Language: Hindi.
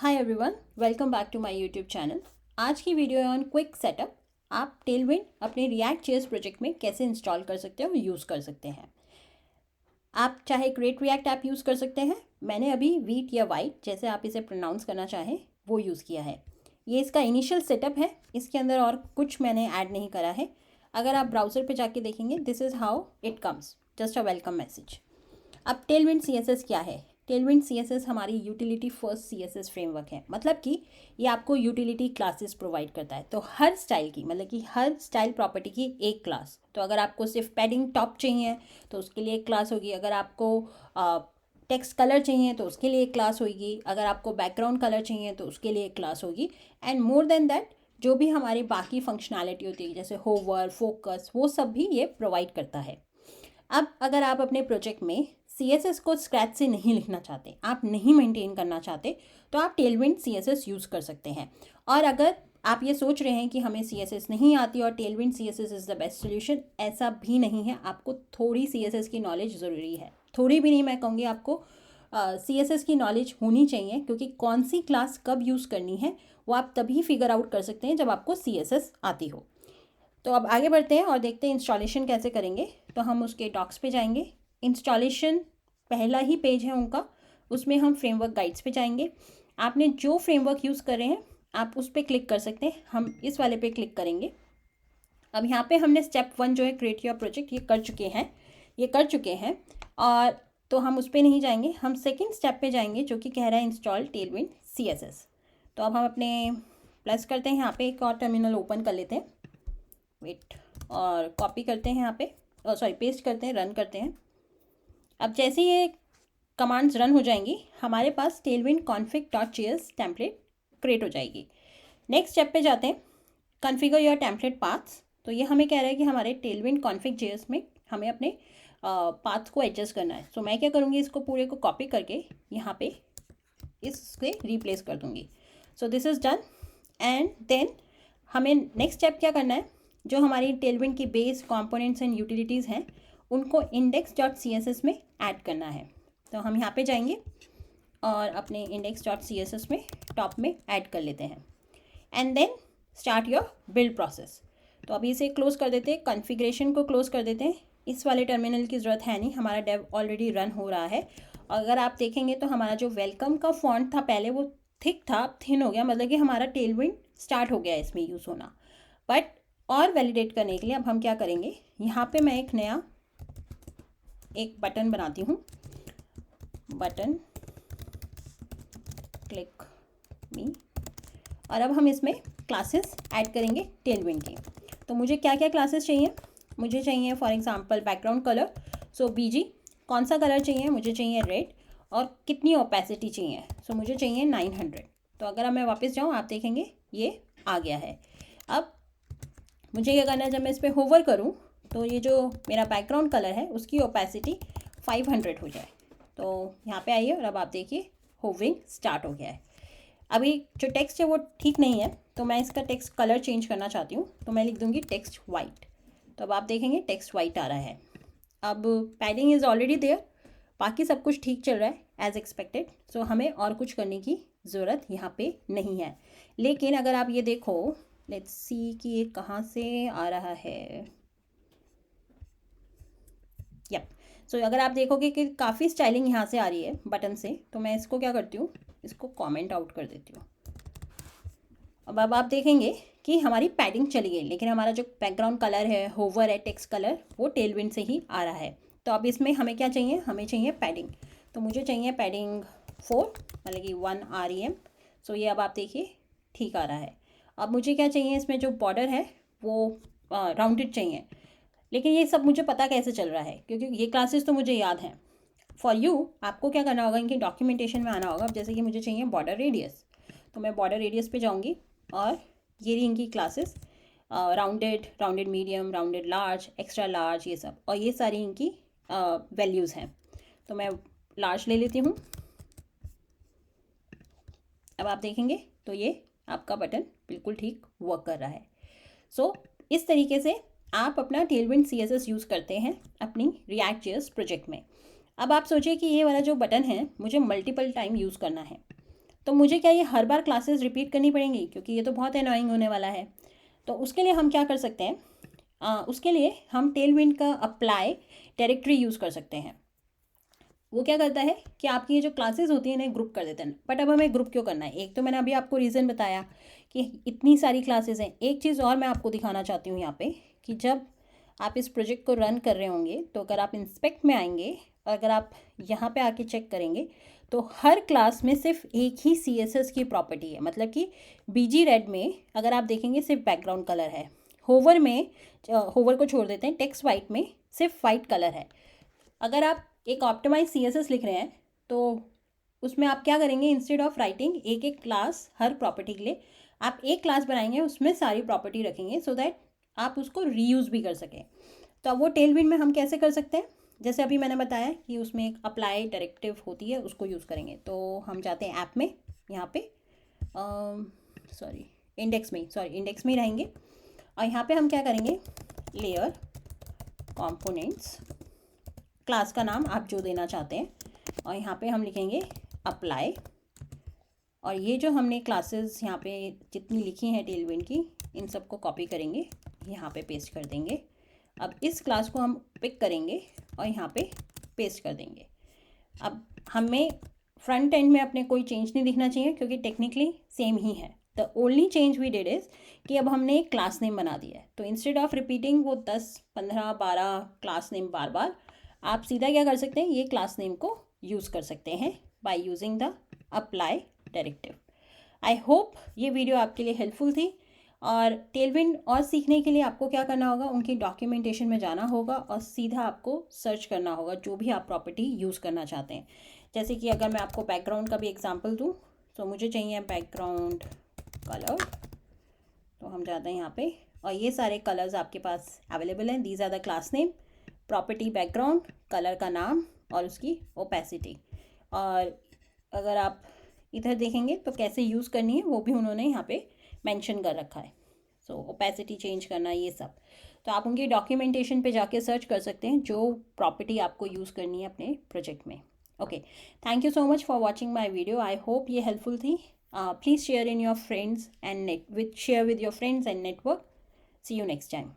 Hi everyone, welcome back to my YouTube channel. आज की वीडियो है ऑन क्विक सेटअप। आप टेलविंड अपने रिएक्ट जेएस प्रोजेक्ट में कैसे इंस्टॉल कर सकते हैं और यूज़ कर सकते हैं। आप चाहे क्रिएट रिएक्ट ऐप यूज़ कर सकते हैं। मैंने अभी वीट या वाइट, जैसे आप इसे प्रोनाउंस करना चाहें, वो यूज़ किया है। ये इसका इनिशियल सेटअप है, इसके अंदर और कुछ मैंने ऐड नहीं करा है। अगर आप ब्राउज़र पे जाके देखेंगे, this is how it comes, just a welcome message. अब टेलविंड CSS क्या है? टेलविंड CSS हमारी यूटिलिटी फर्स्ट CSS फ्रेमवर्क है। मतलब कि ये आपको यूटिलिटी क्लासेस प्रोवाइड करता है। तो हर स्टाइल की, मतलब कि हर स्टाइल प्रॉपर्टी की एक क्लास। तो अगर आपको सिर्फ पैडिंग टॉप चाहिए तो उसके लिए एक क्लास होगी। अगर आपको टेक्स्ट कलर चाहिए तो उसके लिए एक क्लास होगी। अगर आपको बैकग्राउंड कलर चाहिए तो उसके लिए एक क्लास होगी। एंड मोर देन दैट, जो भी हमारी बाकी फंक्शनैलिटी होती है जैसे होवर, फोकस, वो सब भी ये प्रोवाइड करता है। अब अगर आप अपने प्रोजेक्ट में CSS को स्क्रैच से नहीं लिखना चाहते, आप नहीं मेंटेन करना चाहते, तो आप टेलविंड CSS यूज़ कर सकते हैं। और अगर आप ये सोच रहे हैं कि हमें CSS नहीं आती और Tailwind CSS is the best solution, ऐसा भी नहीं है। आपको थोड़ी CSS की नॉलेज ज़रूरी है। थोड़ी भी नहीं, मैं कहूँगी आपको CSS की नॉलेज होनी चाहिए, क्योंकि कौन सी क्लास कब यूज़ करनी है वो आप तभी फिगर आउट कर सकते हैं जब आपको CSS आती हो। तो अब आगे बढ़ते हैं और देखते हैं इंस्टॉलेशन कैसे करेंगे। तो हम उसके डॉक्स पे जाएंगे। इंस्टॉलेशन पहला ही पेज है उनका, उसमें हम फ्रेमवर्क गाइड्स पे जाएंगे। आपने जो फ्रेमवर्क यूज़ कर रहे हैं आप उस पर क्लिक कर सकते हैं। हम इस वाले पे क्लिक करेंगे। अब यहाँ पे हमने स्टेप 1 जो है क्रिएट योर प्रोजेक्ट, ये कर चुके हैं। और तो हम उस पर नहीं जाएंगे, हम सेकेंड स्टेप पे जाएंगे जो कि कह रहा है इंस्टॉल टेलविंड CSS। तो अब हम अपने प्लस करते हैं, यहाँ पे एक और टर्मिनल ओपन कर लेते हैं, वेट, और कॉपी करते हैं यहाँ पे, सॉरी पेस्ट करते हैं, रन करते हैं। अब जैसे ये कमांड्स रन हो जाएंगी, हमारे पास टेलविंड config.js टेम्पलेट क्रिएट हो जाएगी। नेक्स्ट स्टेप पे जाते हैं, कॉन्फ़िगर योर टेम्पलेट पाथ्स। तो ये हमें कह रहा है कि हमारे टेलविंड config.js में हमें अपने पाथ्स को एडजस्ट करना है। सो मैं क्या करूँगी, इसको पूरे को कॉपी करके यहाँ पे इससे रिप्लेस कर दूँगी। So this is done. And then हमें नेक्स्ट स्टेप क्या करना है, जो हमारी टेलविंड की बेस कंपोनेंट्स एंड यूटिलिटीज़ हैं उनको index.css में ऐड करना है। तो हम यहाँ पे जाएंगे और अपने index.css में टॉप में ऐड कर लेते हैं। And then start your build process. तो अभी इसे क्लोज कर देते हैं, कॉन्फ़िगरेशन को क्लोज कर देते हैं। इस वाले टर्मिनल की ज़रूरत है नहीं, हमारा डेव ऑलरेडी रन हो रहा है। अगर आप देखेंगे तो हमारा जो वेलकम का फॉन्ट था पहले, वो थिक था, अब थिन हो गया, मतलब कि हमारा टेलविंड स्टार्ट हो गया है इसमें यूज़ होना। बट और वैलिडेट करने के लिए अब हम क्या करेंगे, यहाँ पे मैं एक नया एक बटन बनाती हूँ, बटन क्लिक मी। और अब हम इसमें क्लासेस ऐड करेंगे टेलविंड की। तो मुझे क्या क्या क्लासेस चाहिए, मुझे चाहिए for example background colour, so BG। कौन सा कलर चाहिए, मुझे चाहिए रेड। और कितनी ओपेसिटी चाहिए, सो मुझे चाहिए 900। तो अगर मैं वापस जाऊँ, आप देखेंगे ये आ गया है। अब मुझे क्या करना है, जब मैं इस पर होवर करूँ तो ये जो मेरा बैकग्राउंड कलर है उसकी ओपेसिटी 500 हो जाए। तो यहाँ पे आइए और अब आप देखिए होवरिंग स्टार्ट हो गया है। अभी जो टेक्स्ट है वो ठीक नहीं है, तो मैं इसका टेक्स्ट कलर चेंज करना चाहती हूँ, तो मैं लिख दूँगी टेक्स्ट वाइट। तो अब आप देखेंगे टेक्स्ट वाइट आ रहा है। अब पैडिंग इज़ ऑलरेडी देयर, बाकी सब कुछ ठीक चल रहा है एज एक्सपेक्टेड। सो हमें और कुछ करने की ज़रूरत यहाँ पे नहीं है। लेकिन अगर आप ये देखो, लेट्स सी कि ये कहाँ से आ रहा है। यप, सो अगर आप देखोगे कि काफ़ी स्टाइलिंग यहाँ से आ रही है बटन से, तो मैं इसको क्या करती हूँ, इसको कमेंट आउट कर देती हूँ। अब आप देखेंगे कि हमारी पैडिंग चली गई, लेकिन हमारा जो बैकग्राउंड कलर है, होवर है, टेक्स्ट कलर, वो टेलविंड से ही आ रहा है। तो अब इसमें हमें क्या चाहिए, हमें चाहिए पैडिंग। तो मुझे चाहिए पैडिंग 4, मतलब कि 1 REM। सो ये अब आप देखिए ठीक आ रहा है। अब मुझे क्या चाहिए, इसमें जो बॉर्डर है वो राउंडेड चाहिए। लेकिन ये सब मुझे पता कैसे चल रहा है, क्योंकि ये क्लासेस तो मुझे याद हैं। फॉर यू आपको क्या करना होगा, इनकी डॉक्यूमेंटेशन में आना होगा। जैसे कि मुझे चाहिए बॉर्डर रेडियस, तो मैं बॉर्डर रेडियस पे जाऊँगी और ये रही इनकी classes, rounded, rounded medium, rounded large, extra large, ये सब। और ये सारी इनकी वैल्यूज़ हैं। तो मैं लार्ज ले लेती हूँ। अब आप देखेंगे तो ये आपका बटन बिल्कुल ठीक वर्क कर रहा है। सो इस तरीके से आप अपना टेलविंड CSS यूज़ करते हैं अपनी रिएक्ट जेएस प्रोजेक्ट में। अब आप सोचिए कि ये वाला जो बटन है मुझे मल्टीपल टाइम यूज़ करना है। तो मुझे क्या ये हर बार क्लासेस रिपीट करनी पड़ेंगी, क्योंकि ये तो बहुत एनोइंग होने वाला है। तो उसके लिए हम क्या कर सकते हैं, उसके लिए हम टेलविंड का अप्लाई डायरेक्टरी यूज़ कर सकते हैं। वो क्या करता है कि आपकी ये जो क्लासेस होती हैं इन्हें ग्रुप कर देते हैं। बट अब हमें ग्रुप क्यों करना है, एक तो मैंने अभी आपको रीज़न बताया कि इतनी सारी क्लासेस हैं। एक चीज़ और मैं आपको दिखाना चाहती हूँ यहाँ पे, कि जब आप इस प्रोजेक्ट को रन कर रहे होंगे तो अगर आप इंस्पेक्ट में आएंगे और अगर आप यहाँ पे आके चेक करेंगे तो हर क्लास में सिर्फ एक ही CSS की प्रॉपर्टी है। मतलब कि BG रेड में अगर आप देखेंगे सिर्फ बैकग्राउंड कलर है, होवर में, होवर को छोड़ देते हैं, टेक्स्ट वाइट में सिर्फ वाइट कलर है। अगर आप एक ऑप्टिमाइज CSS लिख रहे हैं तो उसमें आप क्या करेंगे, इंस्टेड ऑफ राइटिंग एक एक क्लास हर प्रॉपर्टी के लिए, आप एक क्लास बनाएंगे, उसमें सारी प्रॉपर्टी रखेंगे सो दैट आप उसको रीयूज़ भी कर सकें। तो अब वो टेलविंड में हम कैसे कर सकते हैं, जैसे अभी मैंने बताया कि उसमें एक अप्लाई डायरेक्टिव होती है, उसको यूज़ करेंगे। तो हम जाते हैं ऐप में, यहाँ पे इंडेक्स में ही रहेंगे। और यहाँ पे हम क्या करेंगे, लेयर कंपोनेंट्स, क्लास का नाम आप जो देना चाहते हैं, और यहाँ पे हम लिखेंगे अप्लाई। और ये जो हमने क्लासेस यहाँ पे जितनी लिखी हैं टेलविंड की, इन सबको कॉपी करेंगे, यहाँ पे पेस्ट कर देंगे। अब इस क्लास को हम पिक करेंगे और यहाँ पे पेस्ट कर देंगे। अब हमें फ्रंट एंड में अपने कोई चेंज नहीं दिखना चाहिए, क्योंकि टेक्निकली सेम ही है। The only change we did is कि अब हमने एक क्लास नेम बना दिया है। तो इंस्टेड ऑफ रिपीटिंग वो 10, 15, 12 क्लास नेम बार बार, आप सीधा क्या कर सकते हैं, ये क्लास नेम को यूज़ कर सकते हैं by using the apply directive. I hope ये वीडियो आपके लिए हेल्पफुल थी। और टेलविंड और सीखने के लिए आपको क्या करना होगा, उनकी डॉक्यूमेंटेशन में जाना होगा और सीधा आपको सर्च करना होगा जो भी आप प्रॉपर्टी यूज़ करना चाहते हैं। जैसे कि अगर मैं आपको बैकग्राउंड का भी एग्जांपल दूं, तो मुझे चाहिए बैकग्राउंड कलर, तो हम जाते हैं यहाँ पे और ये सारे कलर्स आपके पास अवेलेबल हैं। These are the class name, property background, colour का नाम और उसकी ओपेसिटी। और अगर आप इधर देखेंगे तो कैसे यूज़ करनी है वो भी उन्होंने यहाँ पे मेंशन कर रखा है। सो ओपेसिटी चेंज करना, ये सब तो आप उनकी डॉक्यूमेंटेशन पे जाके सर्च कर सकते हैं जो प्रॉपर्टी आपको यूज़ करनी है अपने प्रोजेक्ट में। Okay, thank you so much for watching my video. I hope ये हेल्पफुल थी। Please share in your friends and share with your friends and network. See you next time.